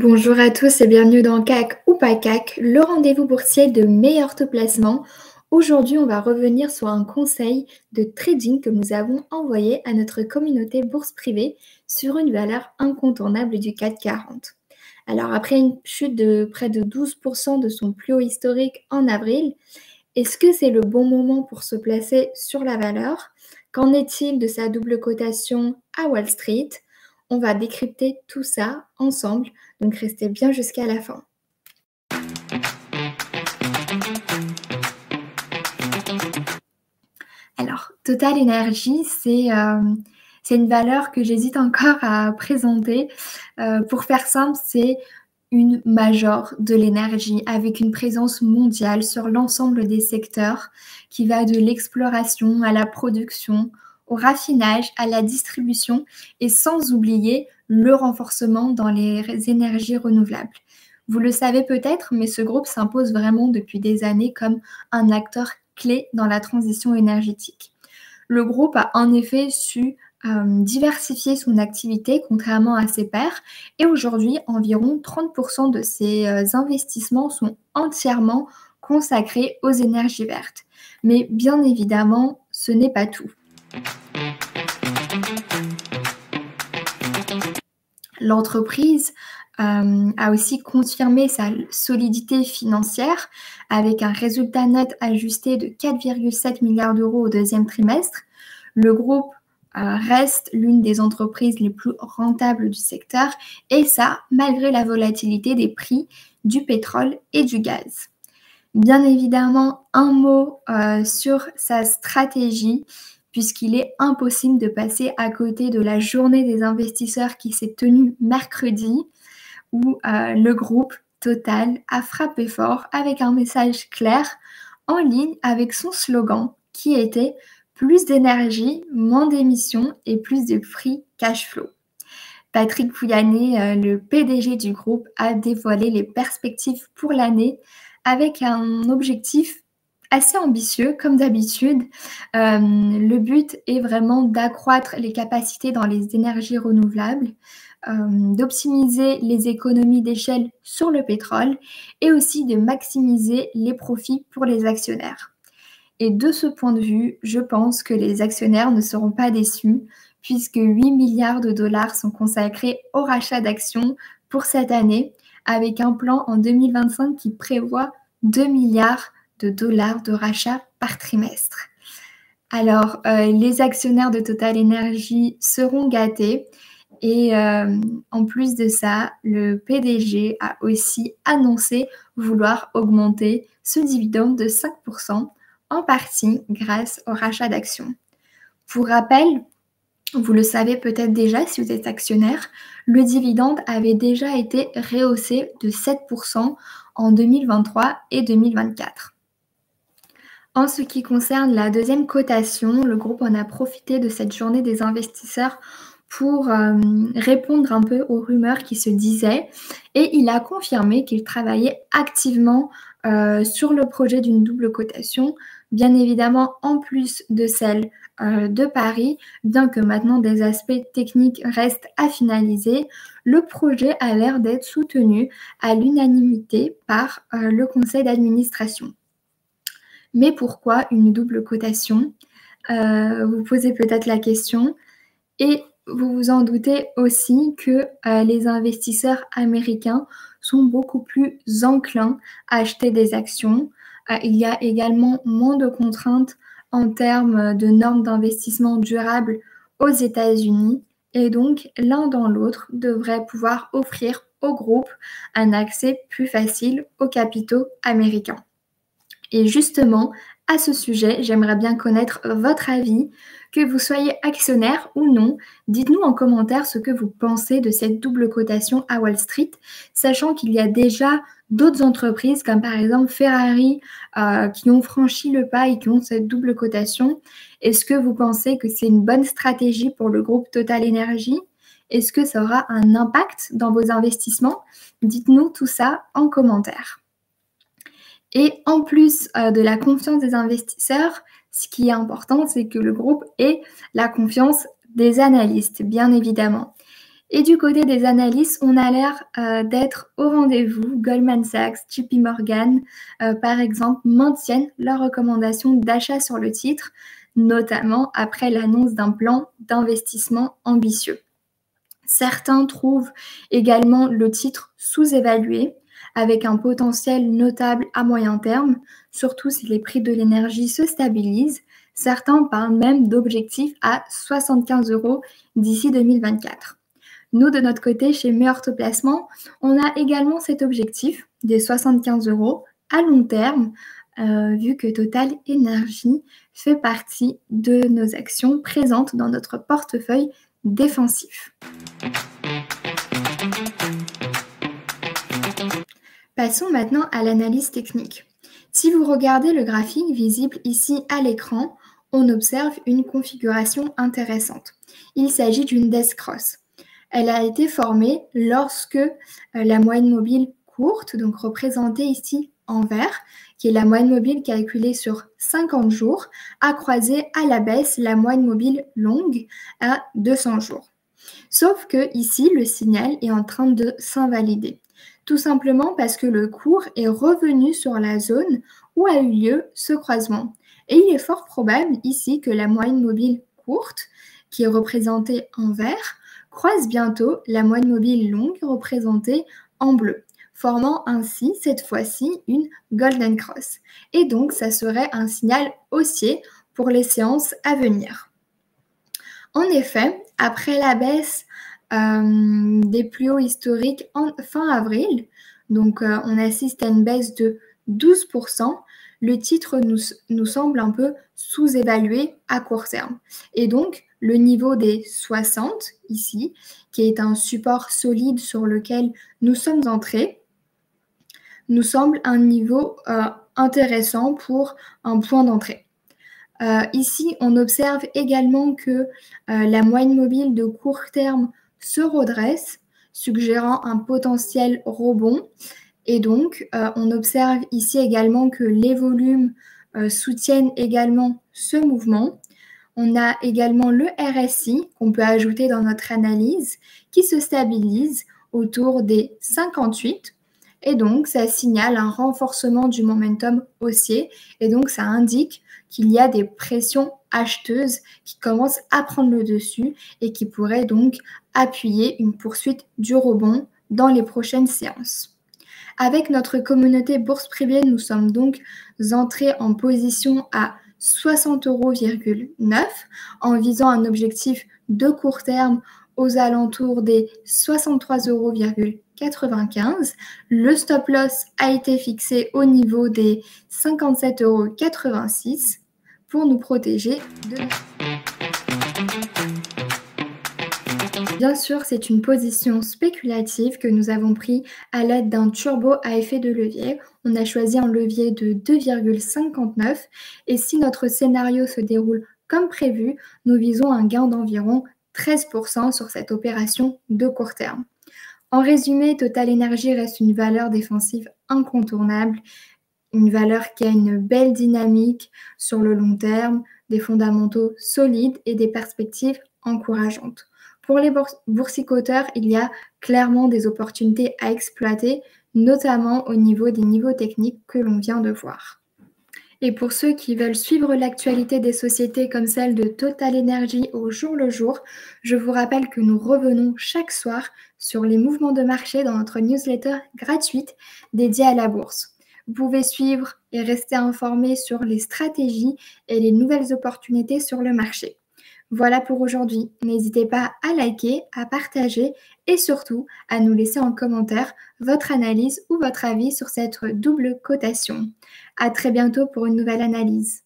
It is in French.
Bonjour à tous et bienvenue dans CAC ou pas CAC, le rendez-vous boursier de meilleur taux placement. Aujourd'hui, on va revenir sur un conseil de trading que nous avons envoyé à notre communauté bourse privée sur une valeur incontournable du CAC 40. Alors, après une chute de près de 12% de son plus haut historique en avril, est-ce que c'est le bon moment pour se placer sur la valeur? Qu'en est-il de sa double cotation à Wall Street? On va décrypter tout ça ensemble, donc restez bien jusqu'à la fin. Alors, Total Energy, c'est une valeur que j'hésite encore à présenter. Pour faire simple, c'est une major de l'énergie avec une présence mondiale sur l'ensemble des secteurs qui va de l'exploration à la production, au raffinage, à la distribution et sans oublier le renforcement dans les énergies renouvelables. Vous le savez peut-être, mais ce groupe s'impose vraiment depuis des années comme un acteur clé dans la transition énergétique. Le groupe a en effet su diversifier son activité contrairement à ses pairs et aujourd'hui, environ 30% de ses investissements sont entièrement consacrés aux énergies vertes. Mais bien évidemment, ce n'est pas tout. L'entreprise a aussi confirmé sa solidité financière avec un résultat net ajusté de 4,7 milliards d'euros au deuxième trimestre. Le groupe reste l'une des entreprises les plus rentables du secteur et ça, malgré la volatilité des prix du pétrole et du gaz. Bien évidemment, un mot sur sa stratégie, puisqu'il est impossible de passer à côté de la journée des investisseurs qui s'est tenue mercredi, où le groupe Total a frappé fort avec un message clair en ligne avec son slogan qui était « Plus d'énergie, moins d'émissions et plus de free cash flow ». Patrick Pouyanné, le PDG du groupe, a dévoilé les perspectives pour l'année avec un objectif assez ambitieux, comme d'habitude. Le but est vraiment d'accroître les capacités dans les énergies renouvelables, d'optimiser les économies d'échelle sur le pétrole et aussi de maximiser les profits pour les actionnaires. Et de ce point de vue, je pense que les actionnaires ne seront pas déçus puisque 8 milliards de dollars sont consacrés au rachat d'actions pour cette année avec un plan en 2025 qui prévoit 2 milliards de dollars de rachat par trimestre. Alors, les actionnaires de Total Energy seront gâtés et en plus de ça, le PDG a aussi annoncé vouloir augmenter ce dividende de 5%, en partie grâce au rachat d'actions. Pour rappel, vous le savez peut-être déjà si vous êtes actionnaire, le dividende avait déjà été rehaussé de 7% en 2023 et 2024. En ce qui concerne la deuxième cotation, le groupe en a profité de cette journée des investisseurs pour répondre un peu aux rumeurs qui se disaient et il a confirmé qu'il travaillait activement sur le projet d'une double cotation, bien évidemment en plus de celle de Paris, bien que maintenant des aspects techniques restent à finaliser. Le projet a l'air d'être soutenu à l'unanimité par le conseil d'administration. Mais pourquoi une double cotation? Vous posez peut-être la question et vous vous en doutez aussi que les investisseurs américains sont beaucoup plus enclins à acheter des actions. Il y a également moins de contraintes en termes de normes d'investissement durable aux États-Unis et donc l'un dans l'autre devrait pouvoir offrir au groupe un accès plus facile aux capitaux américains. Et justement, à ce sujet, j'aimerais bien connaître votre avis. Que vous soyez actionnaire ou non, dites-nous en commentaire ce que vous pensez de cette double cotation à Wall Street, sachant qu'il y a déjà d'autres entreprises comme par exemple Ferrari qui ont franchi le pas et qui ont cette double cotation. Est-ce que vous pensez que c'est une bonne stratégie pour le groupe Total Energy? Est-ce que ça aura un impact dans vos investissements? Dites-nous tout ça en commentaire. Et en plus de la confiance des investisseurs, ce qui est important, c'est que le groupe ait la confiance des analystes, bien évidemment. Et du côté des analystes, on a l'air d'être au rendez-vous. Goldman Sachs, JP Morgan, par exemple, maintiennent leur recommandation d'achat sur le titre, notamment après l'annonce d'un plan d'investissement ambitieux. Certains trouvent également le titre sous-évalué, avec un potentiel notable à moyen terme, surtout si les prix de l'énergie se stabilisent. Certains parlent même d'objectifs à 75 € d'ici 2024. Nous, de notre côté, chez Meilleur Placement, on a également cet objectif des 75 € à long terme, vu que Total Energy fait partie de nos actions présentes dans notre portefeuille défensif. Passons maintenant à l'analyse technique. Si vous regardez le graphique visible ici à l'écran, on observe une configuration intéressante. Il s'agit d'une death cross. Elle a été formée lorsque la moyenne mobile courte, donc représentée ici en vert, qui est la moyenne mobile calculée sur 50 jours, a croisé à la baisse la moyenne mobile longue à 200 jours. Sauf que ici, le signal est en train de s'invalider. Tout simplement parce que le cours est revenu sur la zone où a eu lieu ce croisement. Et il est fort probable ici que la moyenne mobile courte, qui est représentée en vert, croise bientôt la moyenne mobile longue représentée en bleu, formant ainsi cette fois-ci une golden cross. Et donc, ça serait un signal haussier pour les séances à venir. En effet, après la baisse des plus hauts historiques fin avril, donc on assiste à une baisse de 12%, le titre nous semble un peu sous-évalué à court terme. Et donc, le niveau des 60, ici, qui est un support solide sur lequel nous sommes entrés, nous semble un niveau intéressant pour un point d'entrée. Ici, on observe également que la moyenne mobile de court terme se redresse, suggérant un potentiel rebond. Et donc, on observe ici également que les volumes soutiennent également ce mouvement. On a également le RSI qu'on peut ajouter dans notre analyse qui se stabilise autour des 58. Et donc, ça signale un renforcement du momentum haussier. Et donc, ça indique qu'il y a des pressions acheteuses qui commencent à prendre le dessus et qui pourraient donc appuyer une poursuite du rebond dans les prochaines séances. Avec notre communauté bourse privée, nous sommes donc entrés en position à 60,9 € en visant un objectif de court terme aux alentours des 63,95 €. Le stop loss a été fixé au niveau des 57,86 € pour nous protéger de... Bien sûr, c'est une position spéculative que nous avons pris à l'aide d'un turbo à effet de levier. On a choisi un levier de 2,59 et si notre scénario se déroule comme prévu, nous visons un gain d'environ 13% sur cette opération de court terme. En résumé, Total Energy reste une valeur défensive incontournable, une valeur qui a une belle dynamique sur le long terme, des fondamentaux solides et des perspectives encourageantes. Pour les boursicoteurs, il y a clairement des opportunités à exploiter, notamment au niveau des niveaux techniques que l'on vient de voir. Et pour ceux qui veulent suivre l'actualité des sociétés comme celle de Total Energy au jour le jour, je vous rappelle que nous revenons chaque soir sur les mouvements de marché dans notre newsletter gratuite dédiée à la bourse. Vous pouvez suivre et rester informé sur les stratégies et les nouvelles opportunités sur le marché. Voilà pour aujourd'hui. N'hésitez pas à liker, à partager et surtout à nous laisser en commentaire votre analyse ou votre avis sur cette double cotation. À très bientôt pour une nouvelle analyse.